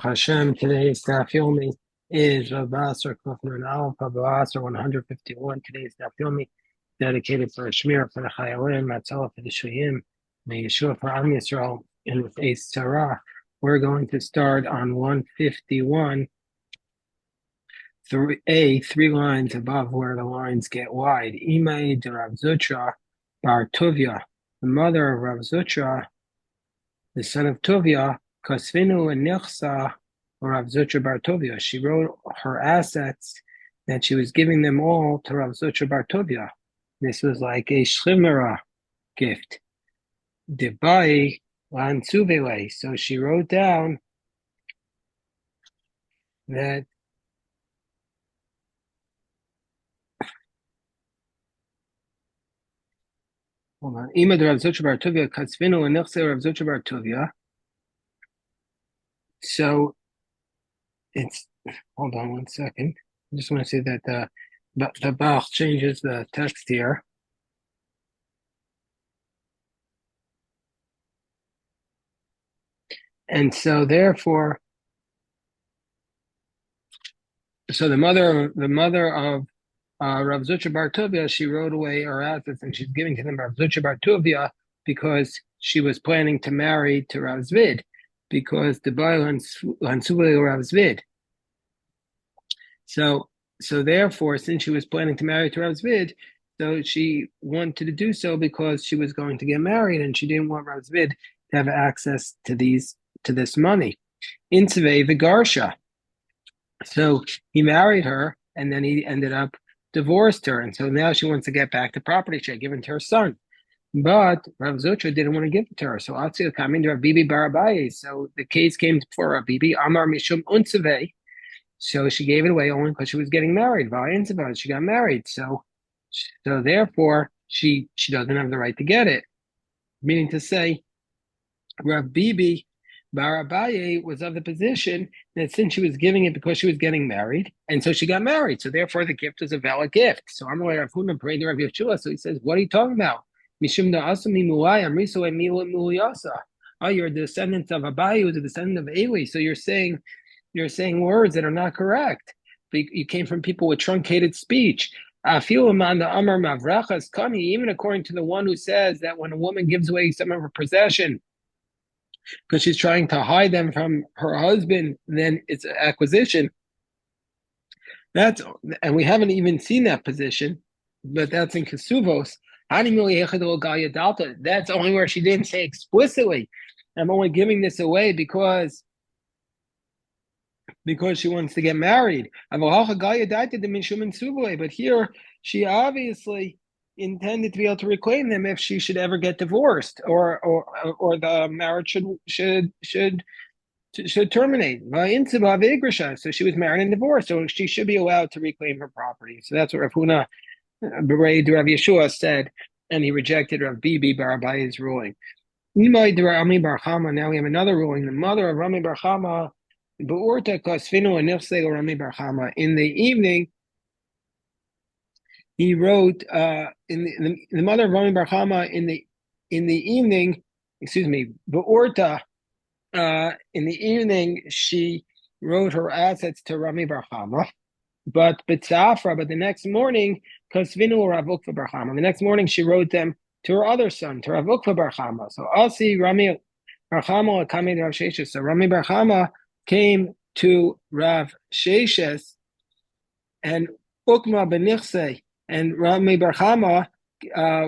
Hashem, today's Daf Yomi is Bava Basra, Kuf Nun Aleph, Bava Basra 151. Today's Daf Yomi dedicated for Shmir, for the Chayalim, Matzah for the Shuyim, Yeshua for Am Yisrael, and with Ace Sarah. We're going to start on 151, three lines above where the lines get wide. Imai de Rav Zutra Bar Tuvia, the mother of Rav Zutra, the son of Tuvia, Kosvinu and Nichsa, or Rav Zutra Bar Tuvia. She wrote her assets that she was giving them all to Rav Zutra Bar Tuvia. This was like a shlimera gift. Debai lan suvele. So she wrote down that hold on. Ima de Rav Zutra Bar Tuvia, Kosvinu and Nichsa Rav Zutra Bar Tuvia. So it's hold on one second. I just want to say that the Bach changes the text here. And so therefore, so the mother of Rav Zutra Bar Tuvia, she wrote away her assets and she's giving to them Rav Zutra Bar Tuvia because she was planning to marry to Rav Zvid, because the Baal Hansuvei Rav Zvid. So therefore, since she was planning to marry to Rav Zvid, so she wanted to do so because she was going to get married and she didn't want Rav Zvid to have access to this money. In Tzvei Vigarsha. So he married her and then he ended up divorced her. And so now she wants to get back the property she had given to her son. But Rav Zutra didn't want to give it to her. So Atzil came into Rav Bibi Barabaye. So the case came before Rav Bibi, Amar Mishum Untzvei. So she gave it away only because she was getting married. She got married. So therefore she doesn't have the right to get it. Meaning to say, Rav Bibi Barabaye was of the position that since she was giving it because she was getting married, and so she got married, so therefore the gift was a valid gift. So I'm aware of Huna praying to Rav Yeshua. So he says, "What are you talking about? Mishum da'asumi mu'ay amriso emilu mu'yasa. Oh, you're the descendant of Abaye, who's a descendant of Eli. So you're saying words that are not correct. But you came from people with truncated speech. Even according to the one who says that when a woman gives away some of her possession because she's trying to hide them from her husband, then it's an acquisition. And we haven't even seen that position, but that's in Kesuvos. That's only where she didn't say explicitly, I'm only giving this away because she wants to get married. But here, she obviously intended to be able to reclaim them if she should ever get divorced or the marriage should terminate. So she was married and divorced, so she should be allowed to reclaim her property. So that's what Rav Huna Berei Rav Yeshua said, and he rejected Rav Bibi Barabaye's ruling. Now we have another ruling. The mother of Rami Bar Chama, in the evening, he wrote in the mother of Rami Bar Chama in the evening, Be'orta, in the evening she wrote her assets to Rami Bar Chama, but the next morning, Kosvinu Rav Ukva Bar Chama, the next morning she wrote them to her other son, to Rav Ukva Bar Chama. So Asi Rami Bar Chama came to Rav Sheshes. So Rami Bar Chama came to Rav Sheshes and Ukma Benichse, and Rami Bar Chama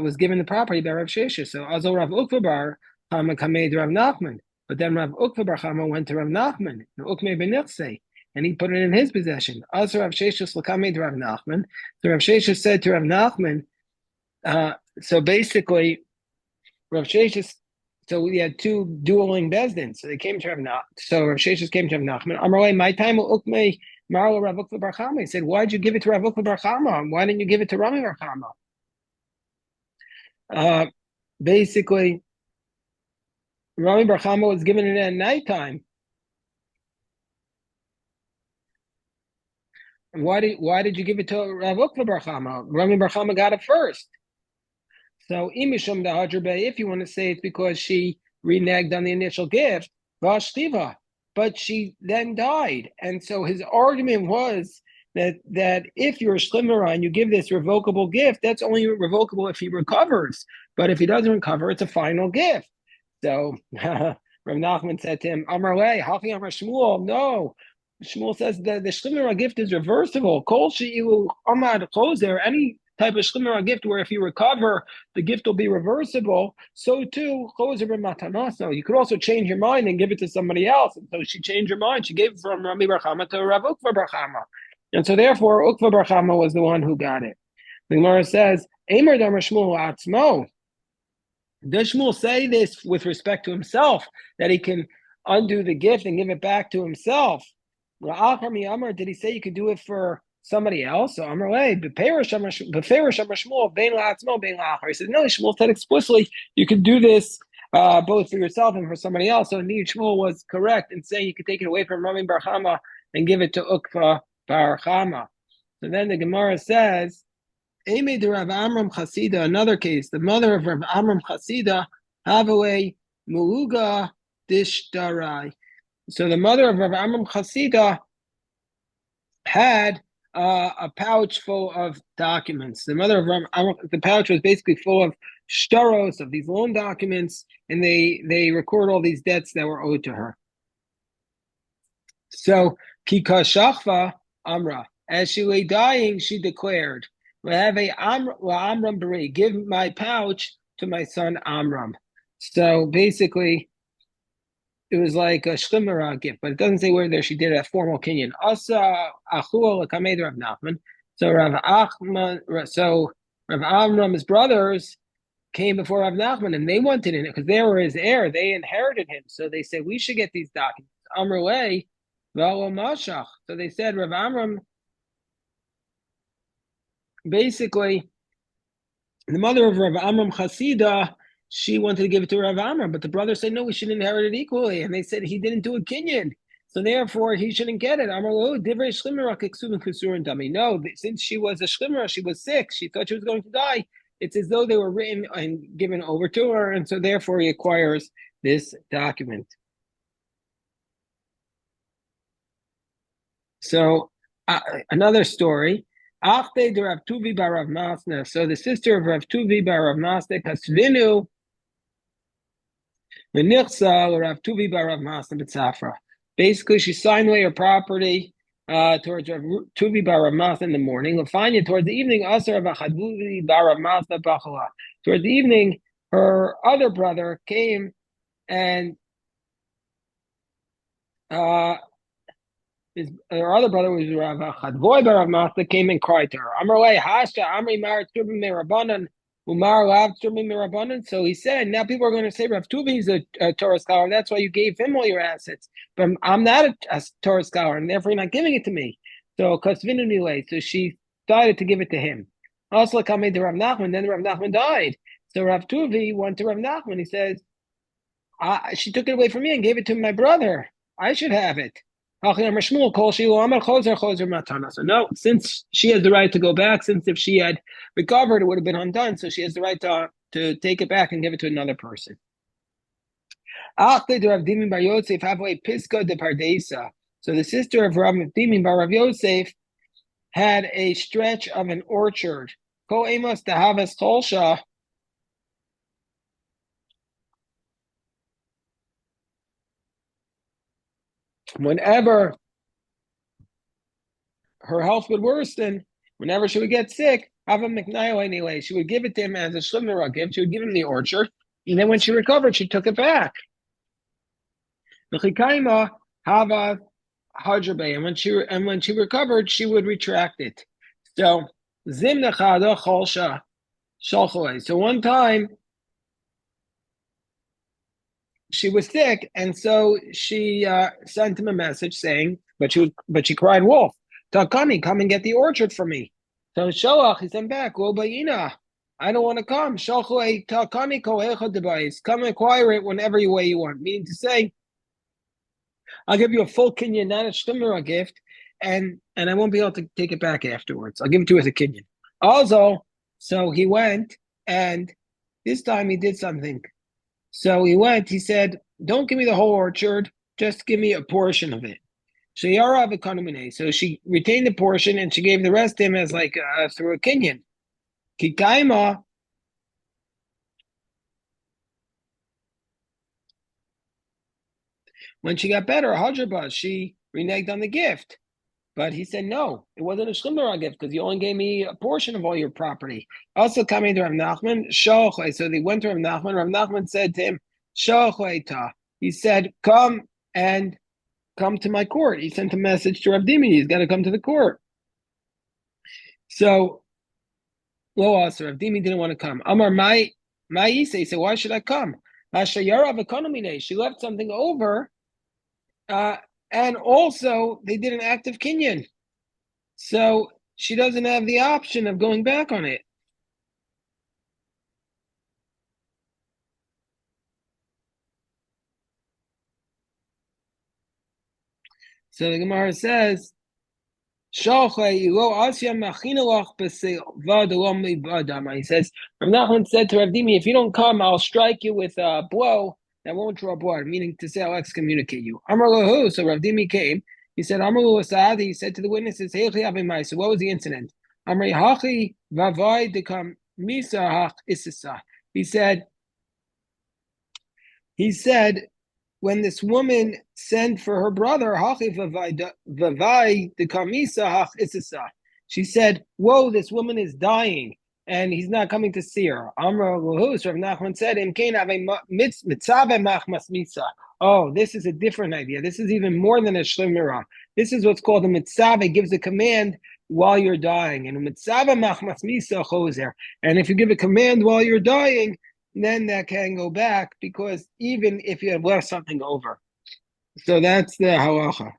was given the property by Rav Sheshes. So also Rav Ukva Bar Chama came to Rav Nachman, but then Rav Ukva Bar Chama went to Rav Nachman, and Ukma Benichse, and he put it in his possession. Also Rav Sheshes came to Rav Nachman. So Rav Sheshes said to Rav Nachman, so basically, Rav Sheshes, so we had two dueling bezdins. So they came to Rav Nachman. So Rav Sheshes came to Rav Nachman. Amarei, my time will ukmei marlo Rav Ukva Bar Chama. He said, why'd you give it to Rav Ukva Bar Chama? Why didn't you give it to Rami Bar Chama? Basically, Rami Bar Chama was given it at nighttime. Why did you give it to Rav Ukva Bar Chama? Rami Bar Chama got it first. So, if you want to say it's because she reneged on the initial gift, Vashtiva. but she then died. And so his argument was that if you're a shlimera and you give this revocable gift, that's only revocable if he recovers. But if he doesn't recover, it's a final gift. So Rav Nachman said to him, Amar Le, Hachi Amar Shmuel, no. Shmuel says that the shlimera gift is reversible. Kol she'ilu amad chozer, any type of shlimera gift where if you recover, the gift will be reversible. So too, chozer b'matanaso. You could also change your mind and give it to somebody else. And so she changed her mind. She gave it from Rami Bar Chama to Rav Ukva Bar Chama. And so therefore, Ukva Bar Chama was the one who got it. The Gemara says, Eimer Damar Shmuel Atzmo. Does Shmuel say this with respect to himself, that he can undo the gift and give it back to himself? Did he say you could do it for somebody else? So Amar Le, he said, no, Shmuel said explicitly, you could do this both for yourself and for somebody else. So indeed, Shmuel was correct in saying you could take it away from Rami Bar Chama and give it to Ukva Bar Chama. So then the Gemara says, Amy de Rav Amram Chasida, another case, the mother of Rav Amram Chasida, Havaway Muhuga Dishtarai. So the mother of Rav Amram Chasida had a pouch full of documents. The mother of Rav Amram, the pouch was basically full of shtaros, of these loan documents, and they record all these debts that were owed to her. So Kika Shachva Amra, as she lay dying, she declared, Amram Bari, give my pouch to my son Amram. So basically, it was like a shlimera gift, but it doesn't say whether she did a formal kinyan. Asa achua l'kamed Rav Nachman. So Rav Amram's brothers came before Rav Nachman, and they wanted it because they were his heir. They inherited him, so they said we should get these documents. Amrulei v'alo mashach. So they said Rav Amram. Basically, the mother of Rav Amram Chasida, she wanted to give it to Rav Amram, but the brother said, no, we should inherit it equally. And they said he didn't do a kinyan, so therefore he shouldn't get it. No, since she was a shlimera, she was sick, she thought she was going to die. It's as though they were written and given over to her, and so therefore he acquires this document. So another story. So the sister of Rav Tuvi bar Rav Masne Kasvinu V'nichsa Rav Tuvi bar Rav Masne B'tzafra. Basically, she signed away her property towards Rav Tuvi bar Rav Masne in the morning. Lafanya towards the evening, Asar Rav Chadvuvi bar Rav Masne B'chala. Towards the evening, her other brother came and her other brother was Rav Chadvoy bar Rav Masne, came and cried to her. Amrlei Hasha Amri Mar Turbim Merabanan Umar Lav Turbim Merabanan. So he said, now people are going to say Rav Tuvi is a Torah scholar, and that's why you gave him all your assets. But I'm not a Torah scholar, and therefore you're not giving it to me. So Kasvinu Nilei. So she decided to give it to him. Also, coming to Rav Nachman, then Rav Nachman died. So Rav Tuvi went to Rav Nachman. He says, she took it away from me and gave it to my brother. I should have it. So no, since she has the right to go back, since if she had recovered, it would have been undone. So she has the right to take it back and give it to another person. So the sister of Rav Dimin bar Rav Yosef had a stretch of an orchard. Whenever her health would worsen, whenever she would get sick, anyway, she would give it to him as a shlimera gift. She would give him the orchard, and then when she recovered, she took it back. And when she recovered, she would retract it. So So one time she was sick, and so she sent him a message saying, but she cried wolf. Takani, come and get the orchard for me. So Shalach, he sent back, I don't want to come. Come and acquire it whenever way you want. Meaning to say, I'll give you a full kinyan, not a shlimera gift, and I won't be able to take it back afterwards. I'll give it to you as a kinyan. Also, so he went, and this time he did something. So he went, he said, don't give me the whole orchard. just give me a portion of it. Sheyara v'kanamine. So she retained the portion and she gave the rest to him as like through a kinyan. Kikaima. When she got better, Hadraba, she reneged on the gift. But he said, no, it wasn't a Shlimra gift because you only gave me a portion of all your property. Also coming to Rav Nachman, Shochai. So they went to Rav Nachman. Rav Nachman said to him, Shochai ta. He said, come to my court. He sent a message to Rav Dimi. He's got to come to the court. So, Lo also, Rav Dimi didn't want to come. Amar my Isa, he said, why should I come? She left something over, and also they did an act of kinyan. So she doesn't have the option of going back on it. So the Gemara says, he says, Rav Nachman said to Rav Dimi, if you don't come, I'll strike you with a blow that won't draw blood, meaning to say I'll excommunicate you. So Rav Dimi came. He said, he said to the witnesses, so what was the incident? He said, when this woman sent for her brother, she said, whoa, this woman is dying, and he's not coming to see her. Amra Lahus, Rav Nachman said, oh, this is a different idea. This is even more than a shlimira. This is what's called a mitzvah. It gives a command while you're dying. And a mitzvah machmas misa choser. And if you give a command while you're dying, then that can go back, because even if you have left something over. So that's the halacha.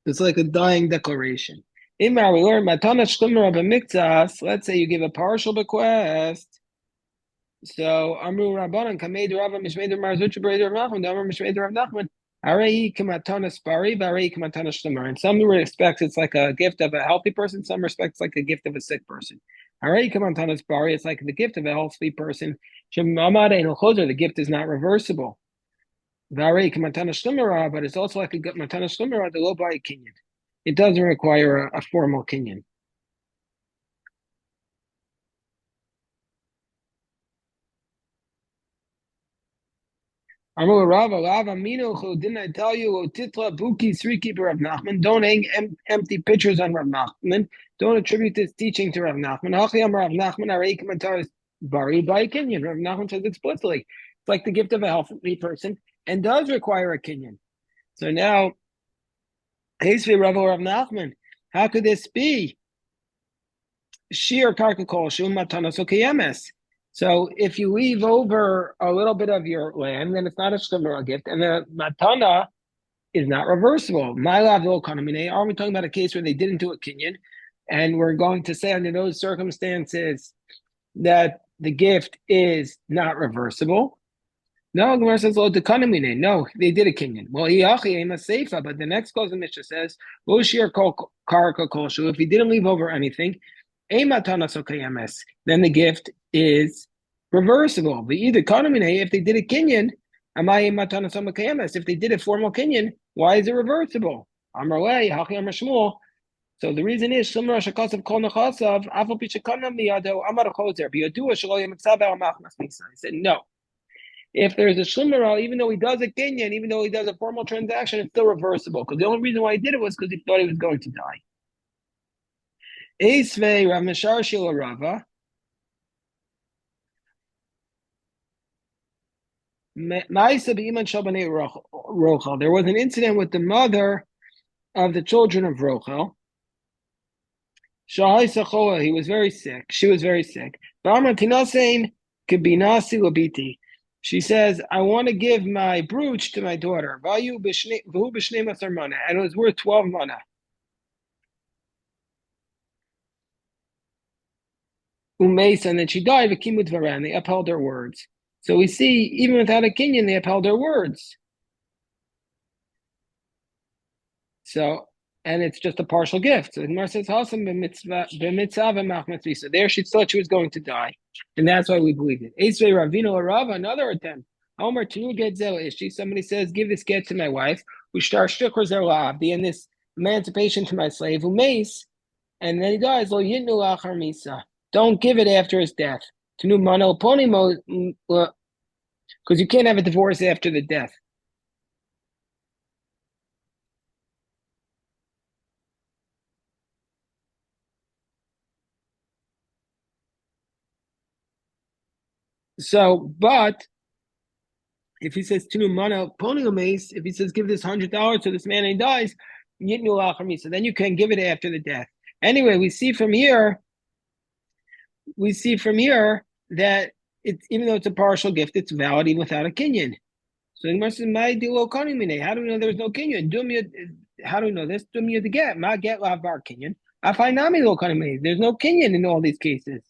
It's like a dying declaration. Let's say you give a partial bequest. So Amru Rabbanan Kameid Rava Mishmeid Marzuch Breder Nachman Amru Mishmeid Rav Nachman Arei Kamatana Spari Barei Kamatana Shlemar. In some respects, it's like a gift of a healthy person. In some respects, like a gift of a sick person. Arei Kamatana Spari. It's like the gift of a healthy person. Shemamad Ein Chozer. The gift is not reversible. Varei Kamatana Shlemar, but it's also like a Matana Shlemar. The low by kinyan. It doesn't require a formal kinyan. Didn't I tell you, Titla Buki Sriki Rav Nachman? Don't hang empty pictures on Rav Nachman. Don't attribute this teaching to Rav Nachman. Rav Nachman Bari by Kenyan. Rav Nachman says explicitly. It's like the gift of a healthy person and does require a Kenyan. So now, Rav Nachman, how could this be? Shir Karka Kol Shum Matanos Okayemes. So if you leave over a little bit of your land, then it's not a shlimra gift, and the matana is not reversible. Are we talking about a case where they didn't do a kinyan, and we're going to say under those circumstances that the gift is not reversible? No, Gemara says, no, they did a kinyan. Well, seifa, but the next clause in Mishnah says, if he didn't leave over anything, then the gift is reversible. If they did a kinyan, if they did a formal kinyan, why is it reversible? So the reason is I said no. If there's a shlimra, even though he does a kinyan, even though he does a formal transaction, it's still reversible. Because the only reason why he did it was because he thought he was going to die. Eisvei Rav Mishar Shila Rava. There was an incident with the mother of the children of Rochel. He was very sick. She was very sick. She says, I want to give my brooch to my daughter. And it was worth 12 mana. And then she died. They upheld their words. So we see, even without a kinyan, they upheld their words. So and it's just a partial gift. So the Gemara says, "Hasam b'mitzvah v'machmas misa." There, she thought she was going to die, and that's why we believed it. Esrei Ravino or Rava, another attempt. Omer Tanu get zel ishi. Somebody says, "Give this get to my wife." We start shtikr zel abdi, and this emancipation to my slave who mace, and then he dies. Lo yitnu lachar misa. Don't give it after his death. Tanu mano ponimo, because you can't have a divorce after the death. So, but if he says tinu mana poniumes, if he says give this $100 to this man and he dies, so then you can give it after the death. Anyway, we see from here that it's even though it's a partial gift, it's valid even without a kinyan. So the Gemara says, "My duo konimine." How do we know there's no kinyan? How do we know this? Dumya to get ma get lav bar kinyan. I find nami lo konimine. There's no kinyan in all these cases.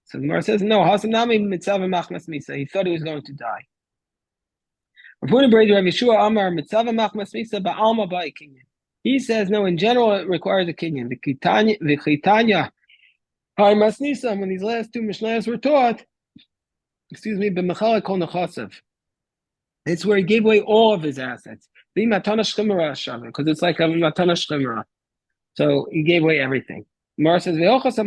So the Gemara says, "No, hasanami mitzav machmas misa." He thought he was going to die. He says, no, in general, it requires a kinyan. The Chitanya, when these last two Mishnahs were taught, it's where he gave away all of his assets. Because it's like a matana shchimra. So he gave away everything. Mar says, the law is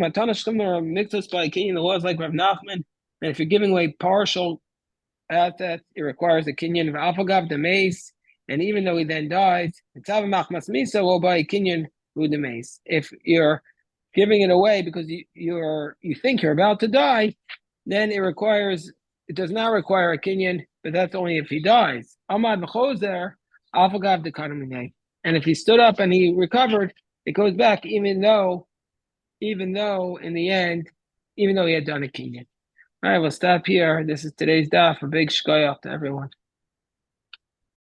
like Rav Nachman, and if you're giving away partial assets, it requires a kinyan of alpagav the mace, and even though he then dies, it's machmas misa will buy a kinyan with the mace. If you're giving it away because you think you're about to die, then it does not require a kinyan, but that's only if he dies. Amad b'chozer alpagav the kanamine, and if he stood up and he recovered, it goes back even though in the end, even though he had done a kinyan. All right, we'll stop here. This is today's daf. A big shkoyach to everyone.